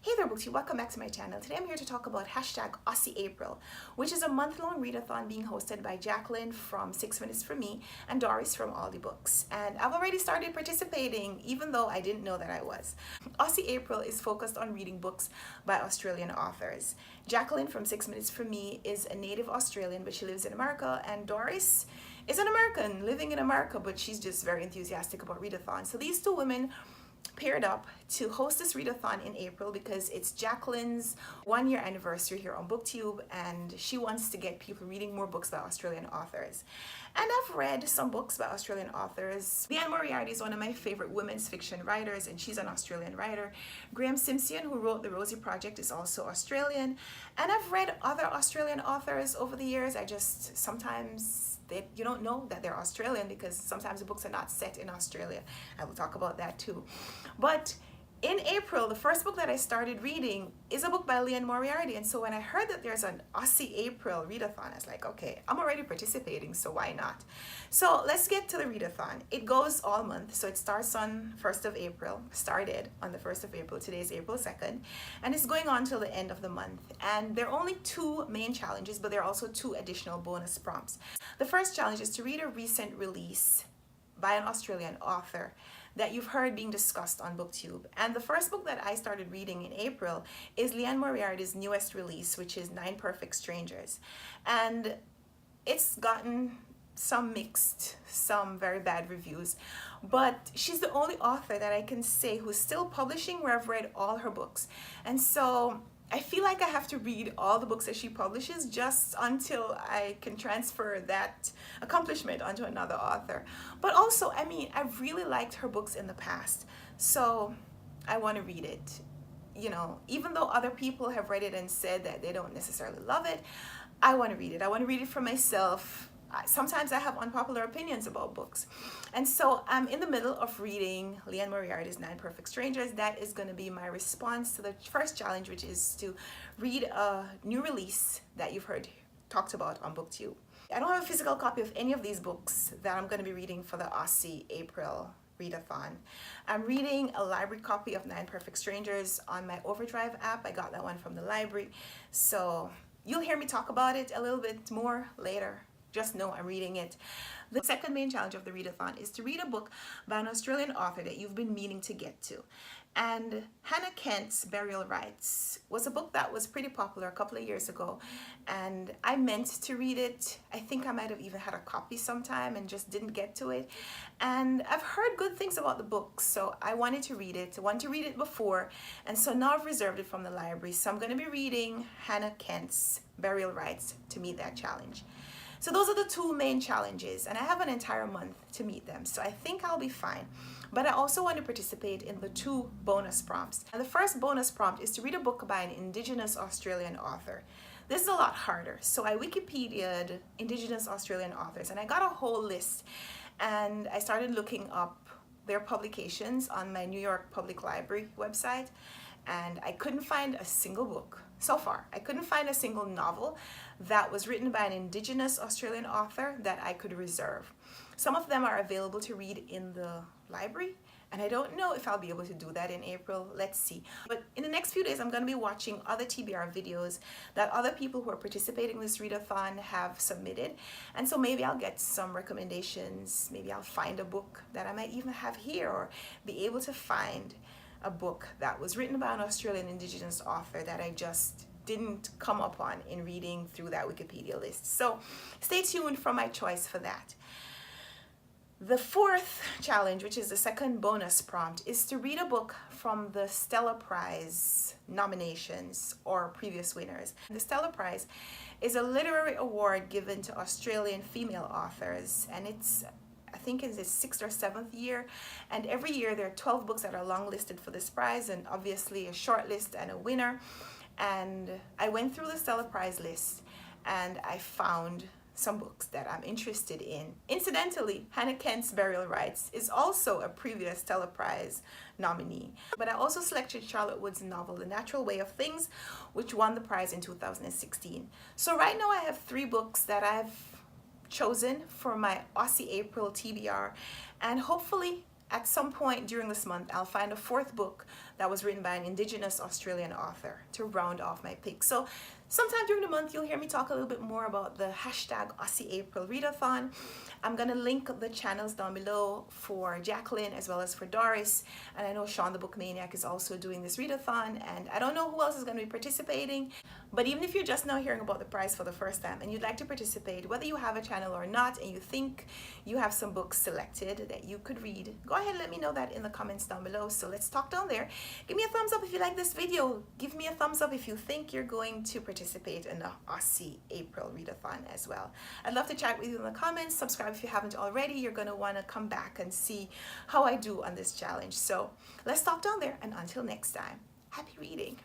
Hey there Booktube, welcome back to my channel. Today I'm here to talk about hashtag Aussie April, which is a month-long readathon being hosted by Jacqueline from 6 Minutes For Me and Doris from All the Books. And I've already started participating even though I didn't know that I was. Aussie April is focused on reading books by Australian authors. Jacqueline from 6 Minutes For Me is a native Australian but she lives in America, and Doris is an American living in America but she's just very enthusiastic about readathon. So these two women paired up to host this readathon in April because it's Jacqueline's 1-year anniversary here on Booktube, and she wants to get people reading more books by Australian authors. And I've read some books by Australian authors. Liane Moriarty is one of my favorite women's fiction writers, and she's an Australian writer. Graham Simpson, who wrote The Rosie Project, is also Australian. And I've read other Australian authors over the years. I just sometimes you don't know that they're Australian because sometimes the books are not set in Australia. I will talk about that too. But in April, the first book that I started reading is a book by Liane Moriarty. And so when I heard that there's an Aussie April readathon, I was like, okay, I'm already participating, so why not? So let's get to the readathon. It goes all month. So it starts on 1st of April, started on the 1st of April. Today is April 2nd. And it's going on till the end of the month. And there are only 2 main challenges, but there are also 2 additional bonus prompts. The first challenge is to read a recent release by an Australian author that you've heard being discussed on Booktube. And the first book that I started reading in April is Liane Moriarty's newest release, which is 9 Perfect Strangers. And it's gotten some mixed, some very bad reviews, but she's the only author that I can say who's still publishing where I've read all her books. And so I feel like I have to read all the books that she publishes just until I can transfer that accomplishment onto another author. But also, I mean, I've really liked her books in the past, so I want to read it. You know, even though other people have read it and said that they don't necessarily love it, I want to read it. I want to read it for myself. Sometimes I have unpopular opinions about books. And so I'm in the middle of reading Liane Moriarty's 9 Perfect Strangers. That is going to be my response to the first challenge, which is to read a new release that you've heard talked about on Booktube. I don't have a physical copy of any of these books that I'm going to be reading for the Aussie April readathon. I'm reading a library copy of 9 Perfect Strangers on my Overdrive app. I got that one from the library. So you'll hear me talk about it a little bit more later. Just know I'm reading it. The second main challenge of the readathon is to read a book by an Australian author that you've been meaning to get to. And Hannah Kent's Burial Rites was a book that was pretty popular a couple of years ago, and I meant to read it. I think I might have even had a copy sometime and just didn't get to it. And I've heard good things about the book, so I wanted to read it. I wanted to read it before, and so now I've reserved it from the library. So I'm going to be reading Hannah Kent's Burial Rites to meet that challenge. So those are the 2 main challenges, and I have an entire month to meet them, so I think I'll be fine. But I also want to participate in the 2 bonus prompts. And the first bonus prompt is to read a book by an Indigenous Australian author. This is a lot harder. So I Wikipedia'd Indigenous Australian authors, and I got a whole list. And I started looking up their publications on my New York Public Library website, and I couldn't find a single book. So far, I couldn't find a single novel that was written by an Indigenous Australian author that I could reserve. Some of them are available to read in the library, and I don't know if I'll be able to do that in April. Let's see. But in the next few days, I'm going to be watching other TBR videos that other people who are participating in this readathon have submitted. And so maybe I'll get some recommendations. Maybe I'll find a book that I might even have here, or be able to find a book that was written by an Australian Indigenous author that I just didn't come upon in reading through that Wikipedia list. So stay tuned for my choice for that. The 4th challenge, which is the second bonus prompt, is to read a book from the Stella Prize nominations or previous winners. The Stella Prize is a literary award given to Australian female authors, and I think it's its 6th or 7th year, and every year there are 12 books that are longlisted for this prize, and obviously a shortlist and a winner. And I went through the Stella Prize list and I found some books that I'm interested in. Incidentally, Hannah Kent's Burial Rites is also a previous Stella Prize nominee. But I also selected Charlotte Wood's novel The Natural Way of Things, which won the prize in 2016. So right now I have 3 books that I've chosen for my Aussie April TBR, and hopefully at some point during this month I'll find a 4th book that was written by an Indigenous Australian author to round off my pick. So sometime during the month, you'll hear me talk a little bit more about the hashtag Aussie April Readathon. I'm going to link the channels down below for Jacqueline as well as for Doris. And I know Sean the Book Maniac is also doing this readathon. And I don't know who else is going to be participating. But even if you're just now hearing about the prize for the first time and you'd like to participate, whether you have a channel or not, and you think you have some books selected that you could read, go ahead and let me know that in the comments down below. So let's talk down there. Give me a thumbs up if you like this video. Give me a thumbs up if you think you're going to participate in the Aussie April Readathon as well. I'd love to chat with you in the comments. Subscribe if you haven't already. You're going to want to come back and see how I do on this challenge. So let's talk down there, and until next time, happy reading.